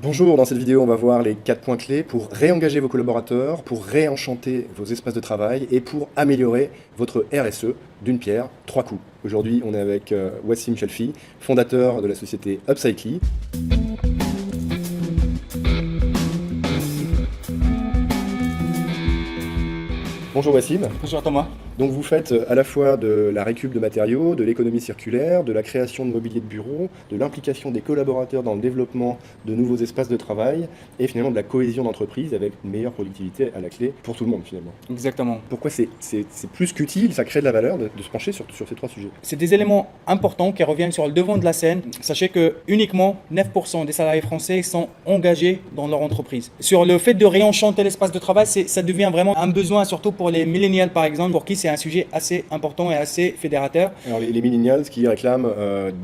Bonjour, dans cette vidéo, on va voir les 4 points clés pour réengager vos collaborateurs, pour réenchanter vos espaces de travail et pour améliorer votre RSE d'une pierre, 3 coups. Aujourd'hui, on est avec Wassim Chalfi, fondateur de la société Upcycly. Bonjour Wassim. Bonjour Thomas. Donc vous faites à la fois de la récup de matériaux, de l'économie circulaire, de la création de mobilier de bureau, de l'implication des collaborateurs dans le développement de nouveaux espaces de travail et finalement de la cohésion d'entreprise avec une meilleure productivité à la clé pour tout le monde finalement. Exactement. Pourquoi c'est plus qu'utile, ça crée de la valeur de se pencher sur ces 3 sujets. C'est des éléments importants qui reviennent sur le devant de la scène. Sachez que uniquement 9% des salariés français sont engagés dans leur entreprise. Sur le fait de réenchanter l'espace de travail, ça devient vraiment un besoin, surtout pour les millénials par exemple, pour qui c'est un sujet assez important et assez fédérateur. Alors les millennials qui réclament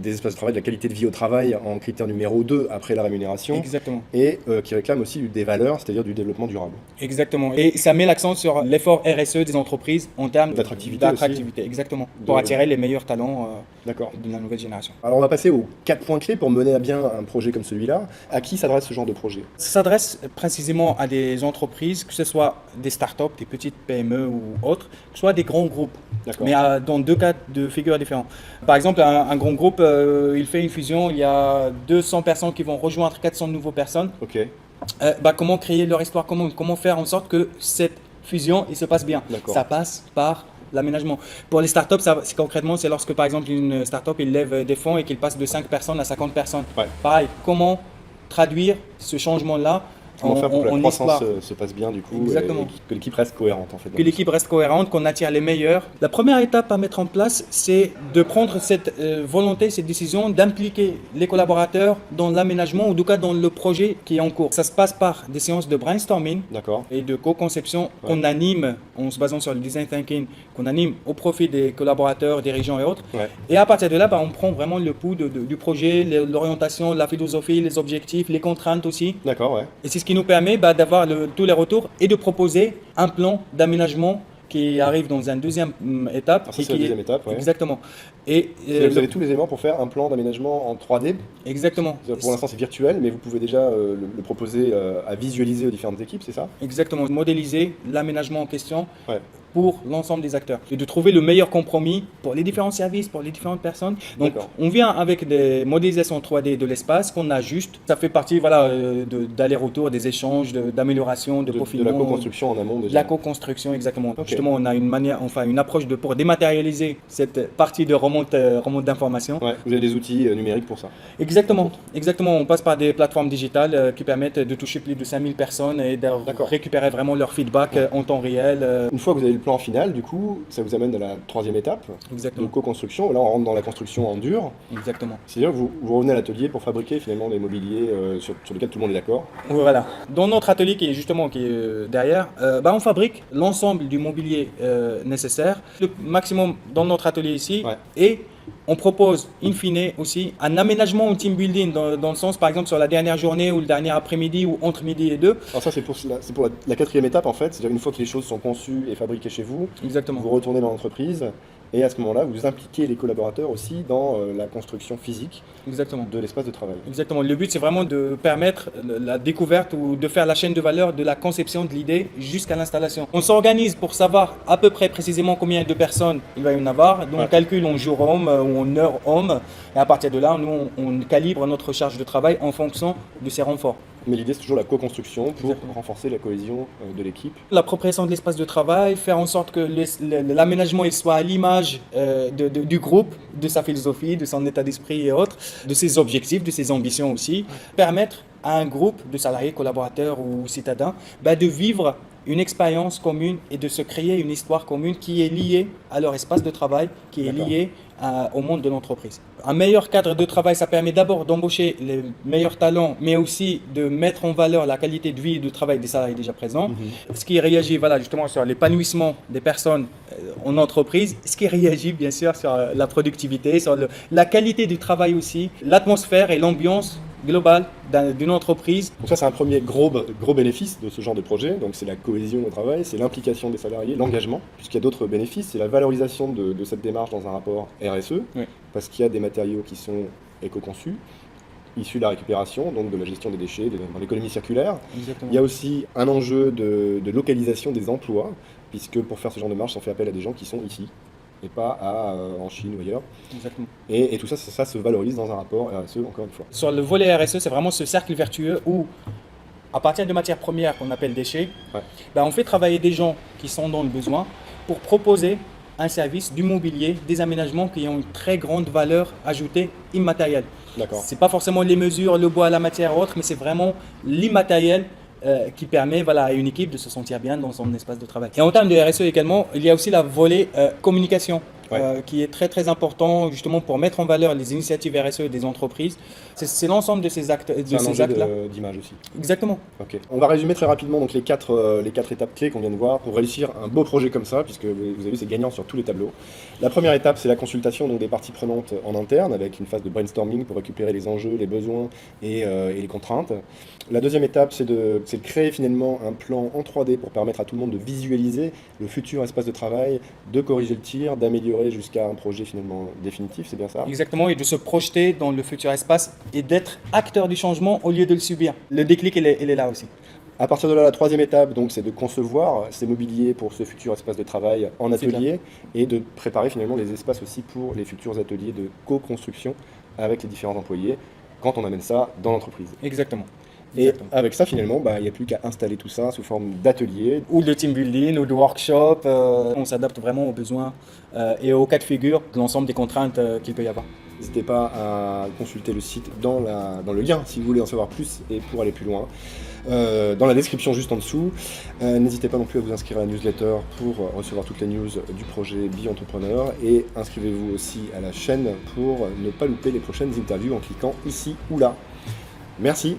des espaces de travail, de la qualité de vie au travail en critère numéro 2 après la rémunération. Exactement. Et qui réclament aussi des valeurs, c'est-à-dire du développement durable. Exactement. Et ça met l'accent sur l'effort RSE des entreprises en termes d'attractivité. Exactement. Pour attirer les meilleurs talents de la nouvelle génération. Alors on va passer aux 4 points clés pour mener à bien un projet comme celui-là. À qui s'adresse ce genre de projet? Ça s'adresse précisément à des entreprises, que ce soit des startups, des petites PME ou autres, que ce soit des grands groupes. Mais dans 2 cas de figure différents. Par exemple, un grand groupe, il fait une fusion, il y a 200 personnes qui vont rejoindre 400 nouveaux personnes. Ok. Comment créer leur histoire, comment faire en sorte que cette fusion il se passe bien. Ça passe par l'aménagement. Pour les startups, concrètement, c'est lorsque par exemple une startup il lève des fonds et qu'il passe de 5 personnes à 50 personnes. Ouais. Pareil, comment traduire ce changement-là? Comment faire pour que la croissance se passe bien du coup. Exactement. Et que l'équipe reste cohérente en fait. Que l'équipe reste cohérente, qu'on attire les meilleurs. La première étape à mettre en place, c'est de prendre cette volonté, cette décision d'impliquer les collaborateurs dans l'aménagement ou en tout cas dans le projet qui est en cours. Ça se passe par des séances de brainstorming et de co-conception qu'on anime en se basant sur le design thinking, qu'on anime au profit des collaborateurs, dirigeants et autres. Ouais. Et à partir de là, on prend vraiment le pouls du projet, l'orientation, la philosophie, les objectifs, les contraintes aussi. D'accord, ouais. Et c'est ce qui nous permet d'avoir tous les retours et de proposer un plan d'aménagement qui arrive dans une deuxième étape. C'est la deuxième étape, ouais. Exactement. Et vous avez tous les éléments pour faire un plan d'aménagement en 3D. Exactement. Pour l'instant c'est virtuel, mais vous pouvez déjà le proposer à visualiser aux différentes équipes, c'est ça? Exactement. Modéliser l'aménagement en question. Ouais. Pour l'ensemble des acteurs et de trouver le meilleur compromis pour les différents services, pour les différentes personnes. Donc on vient avec des modélisations 3D de l'espace qu'on ajuste. Ça fait partie d'aller-retour, des échanges, d'amélioration, de profilement. De la co-construction en amont déjà. De la co-construction, exactement. Okay. Justement, on a une approche pour dématérialiser cette partie de remonte d'informations. Ouais, vous avez des outils numériques pour ça. Exactement. On passe par des plateformes digitales qui permettent de toucher plus de 5000 personnes et de récupérer vraiment leur feedback en temps réel. Une fois que vous avez le plan final, du coup, ça vous amène à la 3e étape de co-construction. Là, on rentre dans la construction en dur. Exactement. C'est-à-dire que vous revenez à l'atelier pour fabriquer finalement les mobiliers sur lesquels tout le monde est d'accord. Voilà. Dans notre atelier qui est derrière, on fabrique l'ensemble du mobilier nécessaire, le maximum dans notre atelier ici, et on propose, in fine, aussi un aménagement au team building dans le sens, par exemple, sur la dernière journée ou le dernier après-midi ou entre midi et 2. Alors ça, c'est pour la 4e étape, en fait. C'est-à-dire une fois que les choses sont conçues et fabriquées chez vous, exactement, vous retournez dans l'entreprise et à ce moment-là, vous impliquez les collaborateurs aussi dans la construction physique de l'espace de travail. Exactement. Le but, c'est vraiment de permettre la découverte ou de faire la chaîne de valeur de la conception de l'idée jusqu'à l'installation. On s'organise pour savoir à peu près précisément combien de personnes il va y en avoir. Donc on calcule en jour homme ou en heure homme. Et à partir de là, nous, on calibre notre charge de travail en fonction de ces renforts. Mais l'idée, c'est toujours la co-construction pour renforcer la cohésion de l'équipe. L'appropriation de l'espace de travail, faire en sorte que l'aménagement soit à l'image du groupe, de sa philosophie, de son état d'esprit et autres, de ses objectifs, de ses ambitions aussi. Permettre à un groupe de salariés, collaborateurs ou citadins de vivre une expérience commune et de se créer une histoire commune qui est liée à leur espace de travail, qui est liée au monde de l'entreprise. Un meilleur cadre de travail, ça permet d'abord d'embaucher les meilleurs talents, mais aussi de mettre en valeur la qualité de vie et de travail des salariés déjà présents. Ce qui réagit justement sur l'épanouissement des personnes en entreprise, ce qui réagit bien sûr sur la productivité, sur la qualité du travail aussi, l'atmosphère et l'ambiance globale d'une entreprise. Donc ça, c'est un premier gros bénéfice de ce genre de projet. Donc c'est la cohésion au travail, c'est l'implication des salariés, l'engagement. Puisqu'il y a d'autres bénéfices, c'est la valorisation de cette démarche dans un rapport RSE, parce qu'il y a des matériaux qui sont éco-conçus, issus de la récupération, donc de la gestion des déchets, dans l'économie circulaire. Exactement. Il y a aussi un enjeu de localisation des emplois, puisque pour faire ce genre de marche, on fait appel à des gens qui sont ici, et pas en Chine ou ailleurs. Exactement. Et tout ça, ça se valorise dans un rapport RSE, encore une fois. Sur le volet RSE, c'est vraiment ce cercle vertueux où, à partir de matières premières qu'on appelle déchets, Ouais. on fait travailler des gens qui sont dans le besoin pour proposer un service, du mobilier, des aménagements qui ont une très grande valeur ajoutée immatérielle. D'accord. C'est pas forcément les mesures, le bois, la matière ou autre, mais c'est vraiment l'immatériel qui permet à une équipe de se sentir bien dans son espace de travail. Et en termes de RSE également, il y a aussi la volet communication. Qui est très très important justement pour mettre en valeur les initiatives RSE des entreprises. C'est l'ensemble de ces actes, C'est un enjeu d'image aussi. Exactement. Ok. On va résumer très rapidement donc les quatre étapes clés qu'on vient de voir pour réussir un beau projet comme ça, puisque vous avez vu, c'est gagnant sur tous les tableaux. La première étape, c'est la consultation donc, des parties prenantes en interne, avec une phase de brainstorming pour récupérer les enjeux, les besoins et les contraintes. La deuxième étape, c'est de créer finalement un plan en 3D pour permettre à tout le monde de visualiser le futur espace de travail, de corriger le tir, d'améliorer jusqu'à un projet finalement définitif, c'est bien ça? Exactement, et de se projeter dans le futur espace et d'être acteur du changement au lieu de le subir. Le déclic, il est là aussi. À partir de là, la troisième étape, donc, c'est de concevoir ces mobiliers pour ce futur espace de travail en atelier et de préparer finalement les espaces aussi pour les futurs ateliers de co-construction avec les différents employés quand on amène ça dans l'entreprise. Exactement. Et avec ça, finalement, il n'y a plus qu'à installer tout ça sous forme d'atelier. Ou de team building, ou de workshop. On s'adapte vraiment aux besoins et aux cas de figure de l'ensemble des contraintes qu'il peut y avoir. N'hésitez pas à consulter le site dans le lien si vous voulez en savoir plus et pour aller plus loin. Dans la description juste en dessous. N'hésitez pas non plus à vous inscrire à la newsletter pour recevoir toutes les news du projet Bi-Entrepreneur et inscrivez-vous aussi à la chaîne pour ne pas louper les prochaines interviews en cliquant ici ou là. Merci.